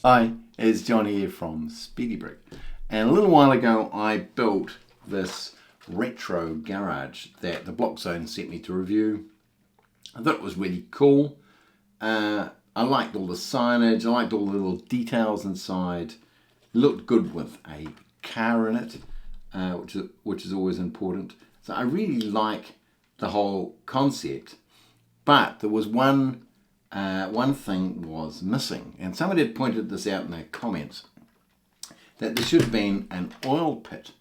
Hi, it's Johnny here from Speedy Brick. And a little while ago I built this retro garage that the BlockZone sent me to review. I thought it was really cool. I liked all the signage, I liked all the little details inside. It looked good with a car in it, which is always important. So I really like the whole concept. But there was one thing was missing, and somebody had pointed this out in their comments, that there should have been an oil pit.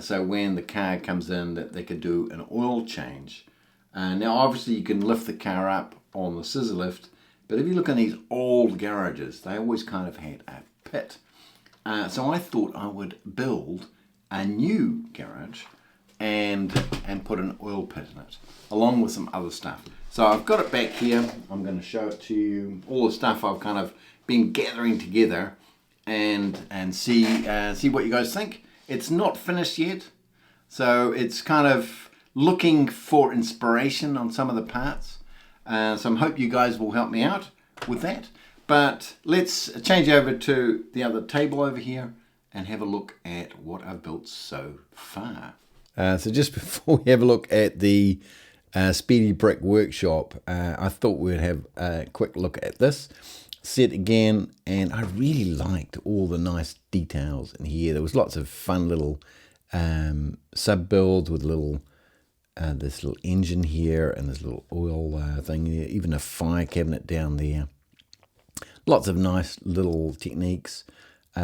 So when the car comes in, that they could do an oil change. Now, obviously, you can lift the car up on the scissor lift, but if you look in these old garages, they always kind of had a pit. So I thought I would build a new garage and put an oil pit in it, along with some other stuff. So I've got it back here. I'm going to show it to you. All the stuff I've kind of been gathering together, and see what you guys think. It's not finished yet, so it's kind of looking for inspiration on some of the parts. So I hope you guys will help me out with that. But let's change over to the other table over here and have a look at what I've built so far. So just before we have a look at the Speedy Brick Workshop, I thought we'd have a quick look at this set again, and I really liked all the nice details in here. There was lots of fun little sub builds with little this little engine here and this little oil thing here, even a fire cabinet down there. Lots of nice little techniques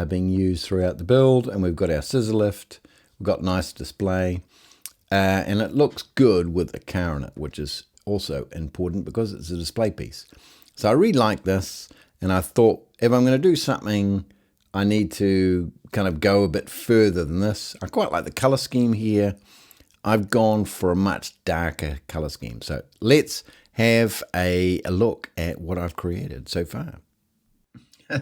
being used throughout the build, and we've got our scissor lift. We've got nice display, and it looks good with a car in it, which is also important because it's a display piece. So I really like this, and I thought if I'm going to do something, I need to kind of go a bit further than this. I quite like the color scheme here. I've gone for a much darker color scheme. So let's have a look at what I've created so far.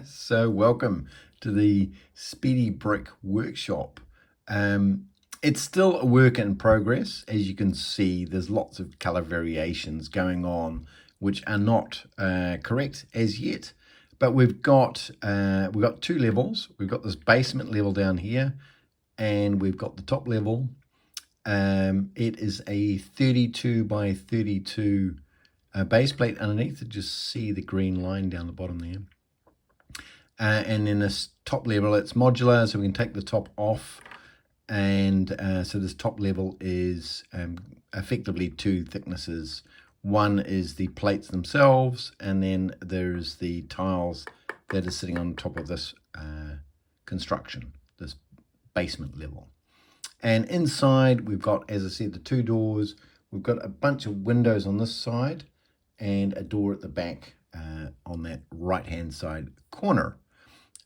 So welcome to the Speedy Brick Workshop. It's still a work in progress. As you can see, there's lots of color variations going on which are not correct as yet. But we've got two levels. We've got this basement level down here, and we've got the top level. It is a 32 by 32 base plate underneath. You just see the green line down the bottom there. And in this top level, it's modular, so we can take the top off. And so this top level is effectively two thicknesses. One is the plates themselves, and then there's the tiles that are sitting on top of this construction, this basement level. And inside, we've got, as I said, the two doors. We've got a bunch of windows on this side and a door at the back on that right-hand side corner.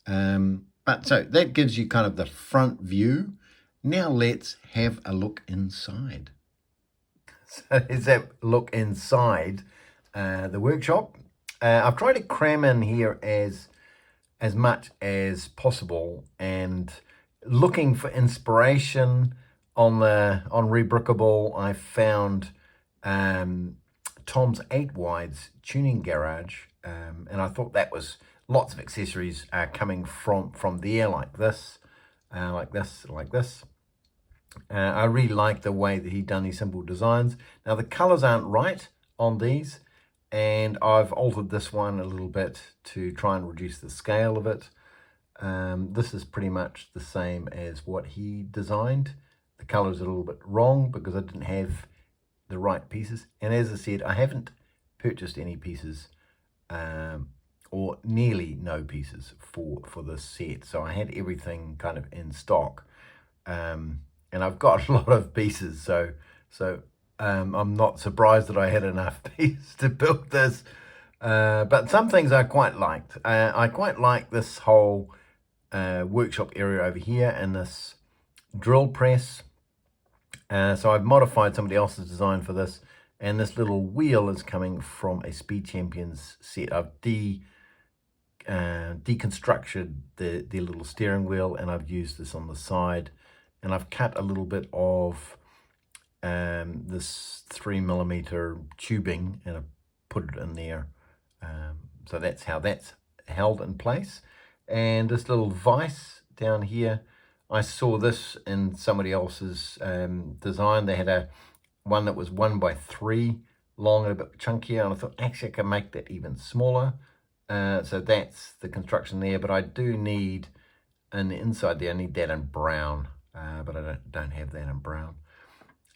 But so that gives you kind of the front view. Now let's have a look inside. So there's that look inside the workshop. I've tried to cram in here as much as possible, and looking for inspiration on rebrickable, I found Tom's 8 Wide's tuning garage, and I thought that was lots of accessories coming from there, like this, like this. I really like the way that he'd done these simple designs. Now the colors aren't right on these, and I've altered this one a little bit to try and reduce the scale of it. This is pretty much the same as what he designed. The colors are a little bit wrong because I didn't have the right pieces. And as I said, I haven't purchased any pieces, or nearly no pieces for this set. So I had everything kind of in stock. And I've got a lot of pieces, so I'm not surprised that I had enough pieces to build this. But some things I quite liked. I quite like this whole workshop area over here and this drill press. So I've modified somebody else's design for this, and this little wheel is coming from a Speed Champions set. I've deconstructed the little steering wheel, and I've used this on the side. And I've cut a little bit of this 3mm tubing, and I put it in there. So that's how that's held in place. And this little vise down here, I saw this in somebody else's design. They had one that was 1x3 long and a bit chunkier, and I thought actually I can make that even smaller. So that's the construction there, but I do need an inside there. I need that in brown, but I don't have that in brown.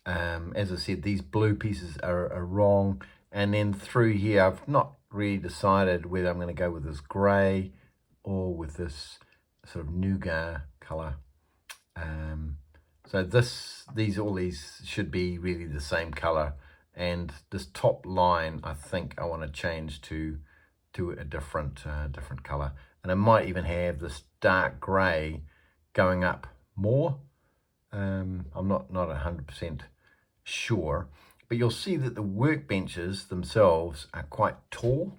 As I said, these blue pieces are wrong, and then through here I've not really decided whether I'm going to go with this grey or with this sort of nougat color. So all these should be really the same color, and this top line I think I want to change to a different color, and I might even have this dark grey going up more. I'm not 100% sure, but you'll see that the workbenches themselves are quite tall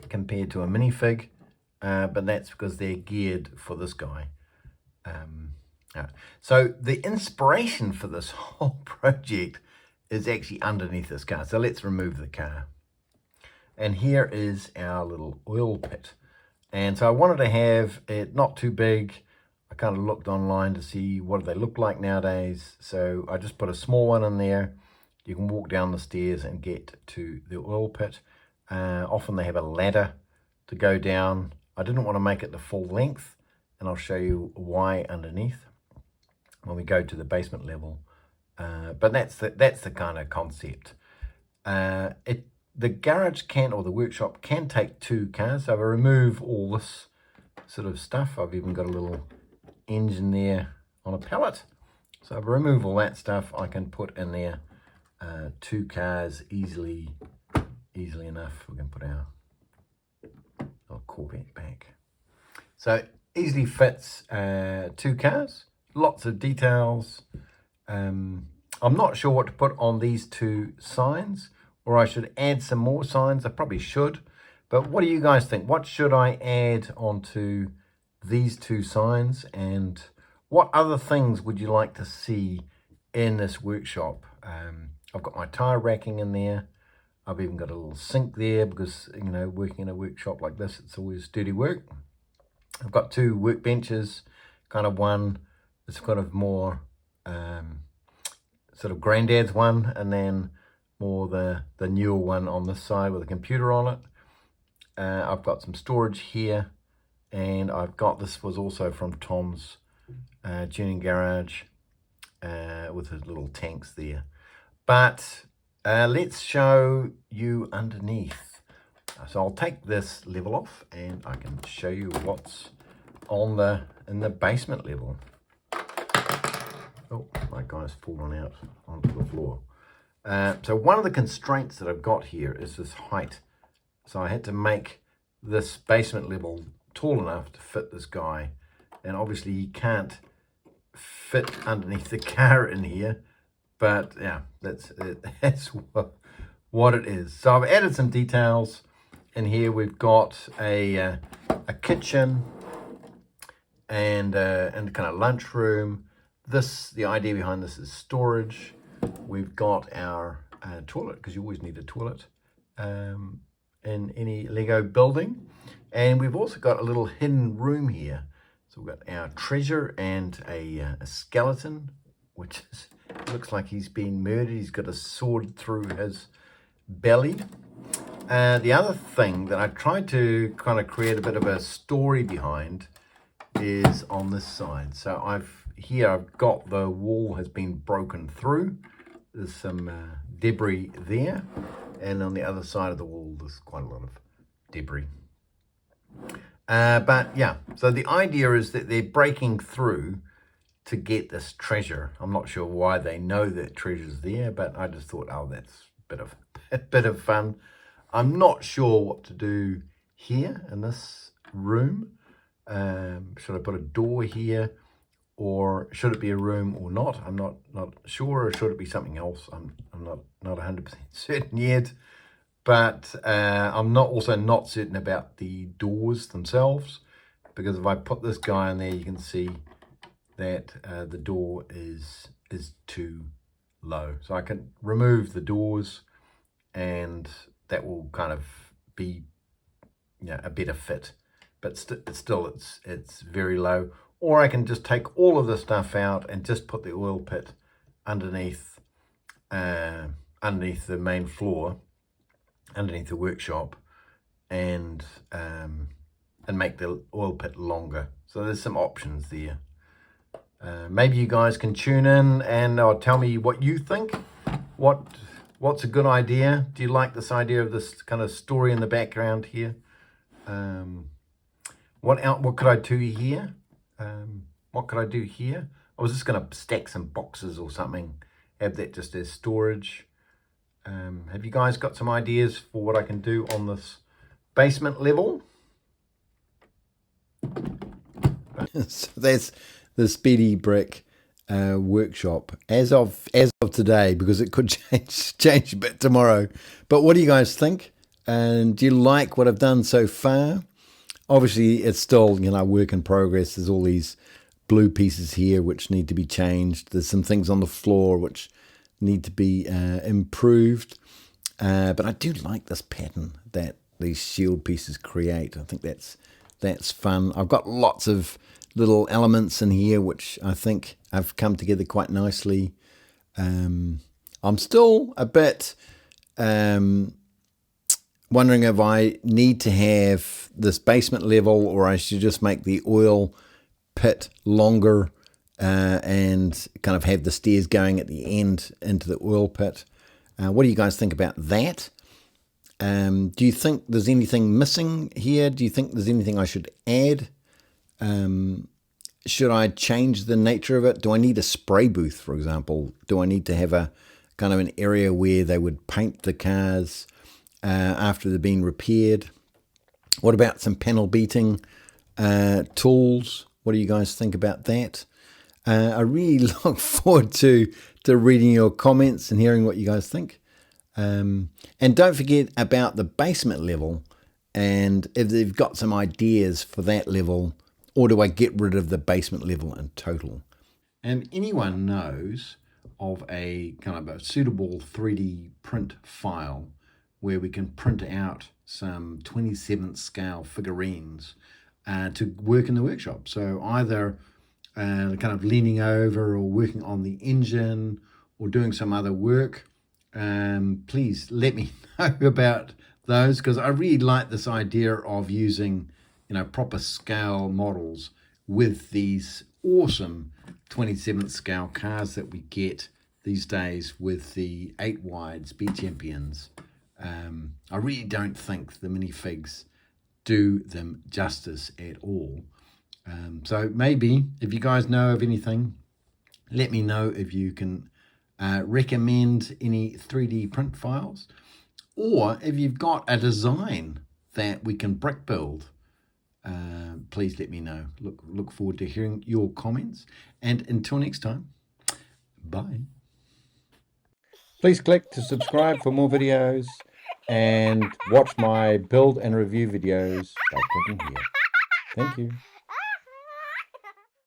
compared to a minifig, but that's because they're geared for this guy. So the inspiration for this whole project is actually underneath this car. So let's remove the car. And here is our little oil pit. And so I wanted to have it not too big. I kind of looked online to see what do they look like nowadays. So I just put a small one in there. You can walk down the stairs and get to the oil pit. Often they have a ladder to go down. I didn't want to make it the full length, and I'll show you why underneath when we go to the basement level. But that's the kind of concept. The garage can, or the workshop can, take 2 cars. So if I remove all this sort of stuff, I've even got a little engine there on a pallet. So if I remove all that stuff, I can put in there 2 cars easily enough. We can put our little Corvette back. So easily fits 2 cars, lots of details. I'm not sure what to put on these 2 signs, or I should add some more signs. I probably should, but what do you guys think? What should I add onto these 2 signs, and what other things would you like to see in this workshop? I've got my tire racking in there. I've even got a little sink there because, you know, working in a workshop like this, it's always dirty work. I've got 2 workbenches, kind of one that's kind of more sort of granddad's one, and then more the newer one on this side with a computer on it. I've got some storage here, and I've got, this was also from Tom's tuning garage with his little tanks there. But let's show you underneath. So I'll take this level off and I can show you what's on in the basement level. Oh, my guy's fallen out onto the floor. So one of the constraints that I've got here is this height. So I had to make this basement level tall enough to fit this guy. And obviously he can't fit underneath the car in here. But yeah, that's what it is. So I've added some details. In here we've got a kitchen and kind of lunchroom. The idea behind this is storage. We've got our toilet, because you always need a toilet in any Lego building. And we've also got a little hidden room here. So we've got our treasure and a skeleton, which looks like he's been murdered. He's got a sword through his belly. The other thing that I tried to kind of create a bit of a story behind is on this side. So I've got the wall has been broken through. There's some debris there, and on the other side of the wall there's quite a lot of debris. But yeah, so the idea is that they're breaking through to get this treasure. I'm not sure why they know that treasure's there, but I just thought, oh, that's a bit of fun. I'm not sure what to do here in this room. Should I put a door here, or should it be a room or not? I'm not sure. Or should it be something else? I'm not 100% certain yet. But I'm also not certain about the doors themselves, because if I put this guy in there, you can see that the door is too low. So I can remove the doors, and that will kind of be a better fit but it's very low. Or I can just take all of the stuff out and just put the oil pit underneath the main floor, underneath the workshop, and make the oil pit longer. So there's some options there. Maybe you guys can tune in and tell me what you think. What's a good idea? Do you like this idea of this kind of story in the background here? What could I do here? What could I do here? I was just going to stack some boxes or something, have that just as storage. Have you guys got some ideas for what I can do on this basement level? So that's the Speedy Brick Workshop as of today, because it could change a bit tomorrow. But what do you guys think? And do you like what I've done so far? Obviously, it's still, work in progress. There's all these blue pieces here which need to be changed. There's some things on the floor which need to be improved. But I do like this pattern that these shield pieces create. I think that's fun. I've got lots of little elements in here which I think have come together quite nicely. I'm still a bit wondering if I need to have this basement level, or I should just make the oil pit longer and kind of have the stairs going at the end into the oil pit. What do you guys think about that? Do you think there's anything missing here? Do you think there's anything I should add? Should I change the nature of it? Do I need a spray booth, for example? Do I need to have a kind of an area where they would paint the cars after they've been repaired? What about some panel beating tools? What do you guys think about that? I really look forward to reading your comments and hearing what you guys think. And don't forget about the basement level, and if they've got some ideas for that level, or do I get rid of the basement level in total? And anyone knows of a kind of a suitable 3D print file where we can print out some 27th scale figurines to work in the workshop. So either kind of leaning over or working on the engine or doing some other work, please let me know about those, because I really like this idea of using proper scale models with these awesome 27th scale cars that we get these days with the 8 wide Speed Champions. I really don't think the minifigs do them justice at all. So maybe if you guys know of anything, let me know if you can recommend any 3D print files, or if you've got a design that we can brick build. Please let me know. Look forward to hearing your comments, and until next time, bye. Please click to subscribe for more videos and watch my build and review videos by clicking here. Thank you.